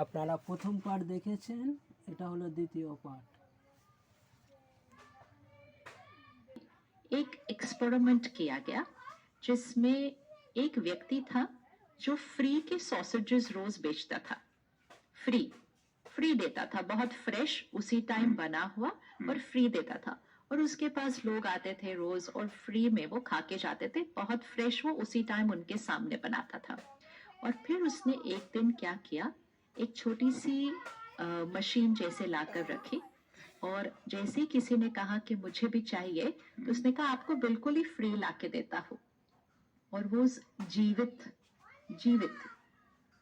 আপনারা প্রথম পার্ট দেখেছেন, এটা হলো দ্বিতীয় পার্ট। एक एक्सपेरिमेंट किया गया जिसमें एक व्यक्ति था जो फ्री के सॉसेजेस रोज बेचता था। फ्री देता था, बहुत फ्रेश उसी टाइम बना हुआ और फ्री देता था। और उसके पास लोग आते थे रोज और फ्री में वो खा के जाते थे, बहुत फ्रेश वो उसी टाइम उनके सामने बनाता था। और फिर उसने एक दिन क्या किया, एक छोटी सी मशीन जैसे लाकर रखी और जैसे ही किसी ने कहा कि मुझे भी चाहिए तो उसने कहा आपको बिल्कुल ही फ्री लाके देता हूं। और वो उस जीवित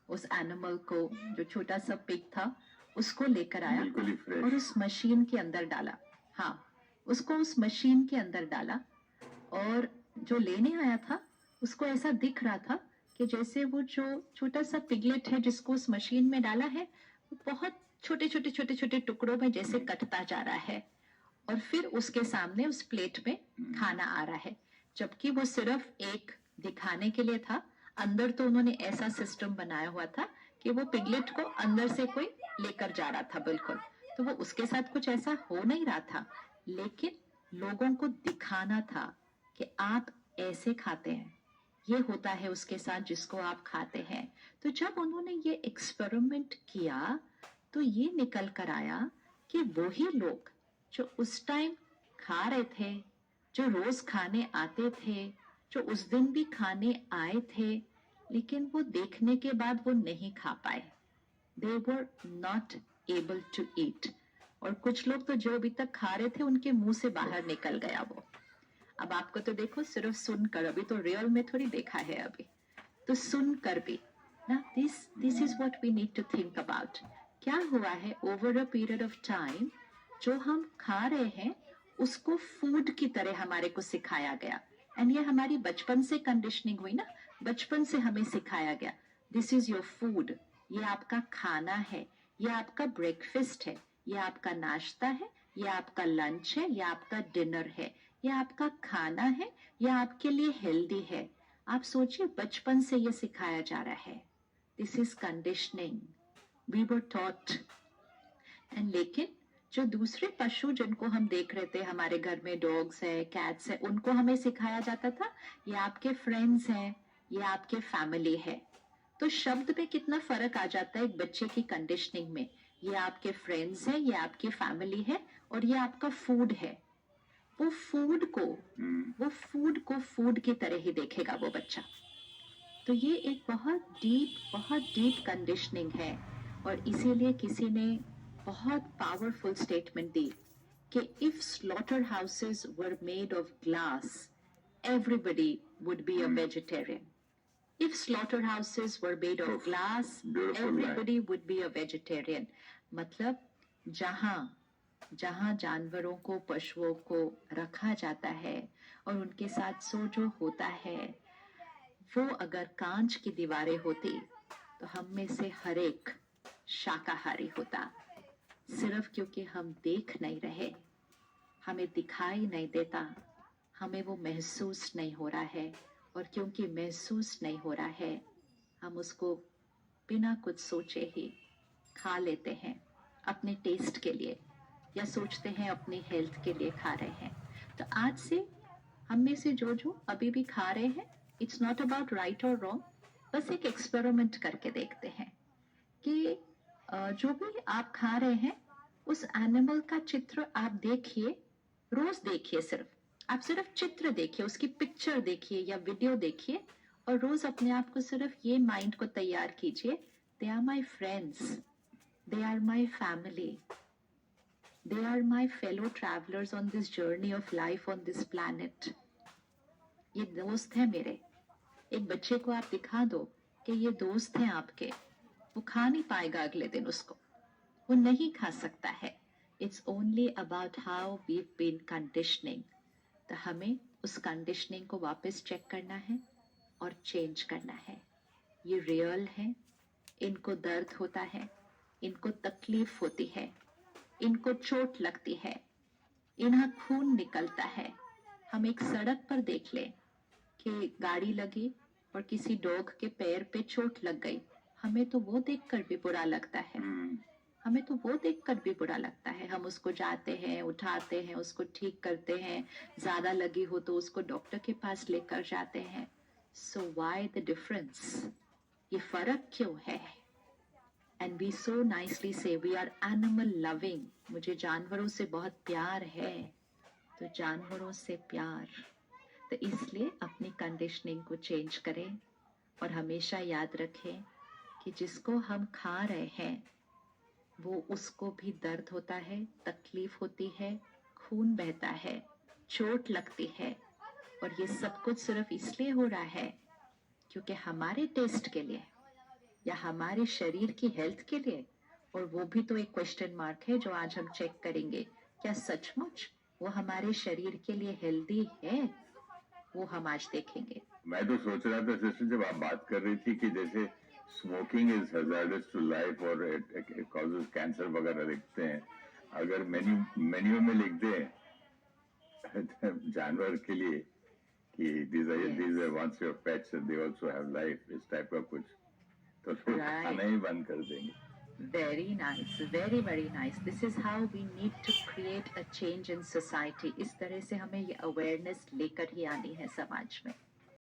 उस एनिमल को, जो छोटा सा पिग था, उसको लेकर आया और उस मशीन के अंदर डाला। हाँ, उसको उस मशीन के अंदर डाला और जो लेने आया था उसको ऐसा दिख रहा था कि जैसे वो जो छोटा सा पिगलेट है जिसको उस मशीन में डाला है वो बहुत छोटे छोटे छोटे छोटे टुकड़ों में जैसे कटता जा रहा है और फिर उसके सामने उस प्लेट में खाना आ रहा है, जबकि वो सिर्फ एक दिखाने के लिए था। अंदर तो उन्होंने ऐसा सिस्टम बनाया हुआ था कि वो पिगलेट को अंदर से कोई लेकर जा रहा था बिल्कुल, तो वो उसके साथ कुछ ऐसा हो नहीं रहा था, लेकिन लोगों को दिखाना था कि आप ऐसे खाते हैं, ये होता है उसके साथ जिसको आप खाते हैं। तो जब उन्होंने ये एक्सपेरिमेंट किया तो ये निकल कर आया कि वही लोग जो उस टाइम खा रहे थे, जो रोज खाने आते थे, जो उस दिन भी खाने आए थे, लेकिन वो देखने के बाद वो नहीं खा पाए, they were not able to eat। और कुछ लोग तो जो अभी तक खा रहे थे उनके मुंह से बाहर निकल गया वो। अब आपको तो देखो सिर्फ सुनकर, अभी तो रियल में थोड़ी देखा है, अभी तो सुनकर भी ना, this is what we need to think about. क्या हुआ है over a period of time, जो हम खा रहे हैं उसको फूड की तरह हमारे को सिखाया गया। एंड ये हमारी बचपन से कंडीशनिंग हुई ना, बचपन से हमें सिखाया गया दिस इज योर फूड, ये आपका खाना है, ये आपका ब्रेकफास्ट है, ये आपका नाश्ता है, ये आपका लंच है, ये आपका डिनर है, ये आपका खाना है, ये आपके लिए हेल्दी है। आप सोचिए बचपन से ये सिखाया जा रहा है, this is conditioning, we were taught. And लेकिन जो दूसरे पशु जिनको हम देख रहे थे हमारे घर में, डॉग्स है, कैट्स है, उनको हमें सिखाया जाता था ये आपके फ्रेंड्स हैं, ये आपके फैमिली है। तो शब्द में कितना फर्क आ जाता है एक बच्चे की कंडीशनिंग में, ये आपके फ्रेंड्स है, ये आपकी फैमिली है और ये आपका फूड है। वो फूड को फूड की तरह ही देखेगा वो बच्चा। तो ये एक बहुत डीप कंडीशनिंग है और इसीलिए किसी ने बहुत पावरफुल स्टेटमेंट दी कि if slaughter houses were made of glass everybody would be a vegetarian. If slaughterhouses were made of glass, everybody would be a vegetarian। मतलब जहां जहां जानवरों को, पशुओं को रखा जाता है और उनके साथ सो जो होता है, वो अगर कांच की दीवारें होती तो हम में से हर एक शाकाहारी होता। सिर्फ क्योंकि हम देख नहीं रहे, हमें दिखाई नहीं देता, हमें वो महसूस नहीं हो रहा है, और क्योंकि महसूस नहीं हो रहा है हम उसको बिना कुछ सोचे ही खा लेते हैं अपने टेस्ट के लिए, या सोचते हैं अपनी हेल्थ के लिए खा रहे हैं। तो आज से हम में से जो जो अभी भी खा रहे हैं, इट्स नॉट अबाउट राइट और रॉन्ग, बस एक एक्सपेरिमेंट करके देखते हैं कि जो भी आप खा रहे हैं उस एनिमल का चित्र आप देखिए, रोज देखिए, आप सिर्फ चित्र देखिए, उसकी पिक्चर देखिए या वीडियो देखिए और रोज अपने आप को सिर्फ ये माइंड को तैयार कीजिए, they are my friends, they are my family, they are my fellow travellers on this journey of life on this planet. ये दोस्त है मेरे। एक बच्चे को आप दिखा दो कि ये दोस्त हैं आपके, वो खा नहीं पाएगा अगले दिन उसको, वो नहीं खा सकता है। It's only about how we been conditioning. तो हमें उस कंडीशनिंग को वापस चेक करना है और चेंज करना है। ये रियल है, इनको दर्द होता है, इनको तकलीफ होती है, इनको चोट लगती है, इन्हें खून निकलता है। हम एक सड़क पर देख लें कि गाड़ी लगी और किसी डॉग के पैर पे चोट लग गई, हमें तो वो देखकर भी बुरा लगता है, हमें तो वो देखकर भी बुरा लगता है। हम उसको जाते हैं, उठाते हैं, उसको ठीक करते हैं, ज्यादा लगी हो तो उसको डॉक्टर के पास लेकर जाते हैं। So why the difference? ये फर्क क्यों है? एंड वी सो नाइसली से वी आर एनिमल लविंग, मुझे जानवरों से बहुत प्यार है, तो जानवरों से प्यार। तो इसलिए अपनी कंडीशनिंग को चेंज करें और हमेशा याद रखें कि जिसको हम खा रहे हैं वो उसको भी दर्द होता है, तकलीफ होती है, खून बहता है, चोट लगती है, और ये सब कुछ सिर्फ इसलिए हो रहा है क्योंकि हमारे टेस्ट के लिए या हमारे शरीर की हेल्थ के लिए। और वो भी तो एक क्वेश्चन मार्क है जो आज हम चेक करेंगे, क्या सचमुच वो हमारे शरीर के लिए हेल्दी है? वो हम आज देखेंगे। मैं तो सोच रहा था सिस्टर, जब आप बात कर रही थी कि जैसे smoking is hazardous to life और इट कॉजेज कैंसर वगैरह लिखते हैं, अगर मेन्यू में लिख दें जानवर के लिए कि these are once your pets and they also have life, इस टाइप का कुछ, तो लोग खाना ही बंद कर देंगे। Very nice, very nice. This is how we need to create a change in society. इस तरह से हमें ये awareness लेकर ही आनी है समाज में।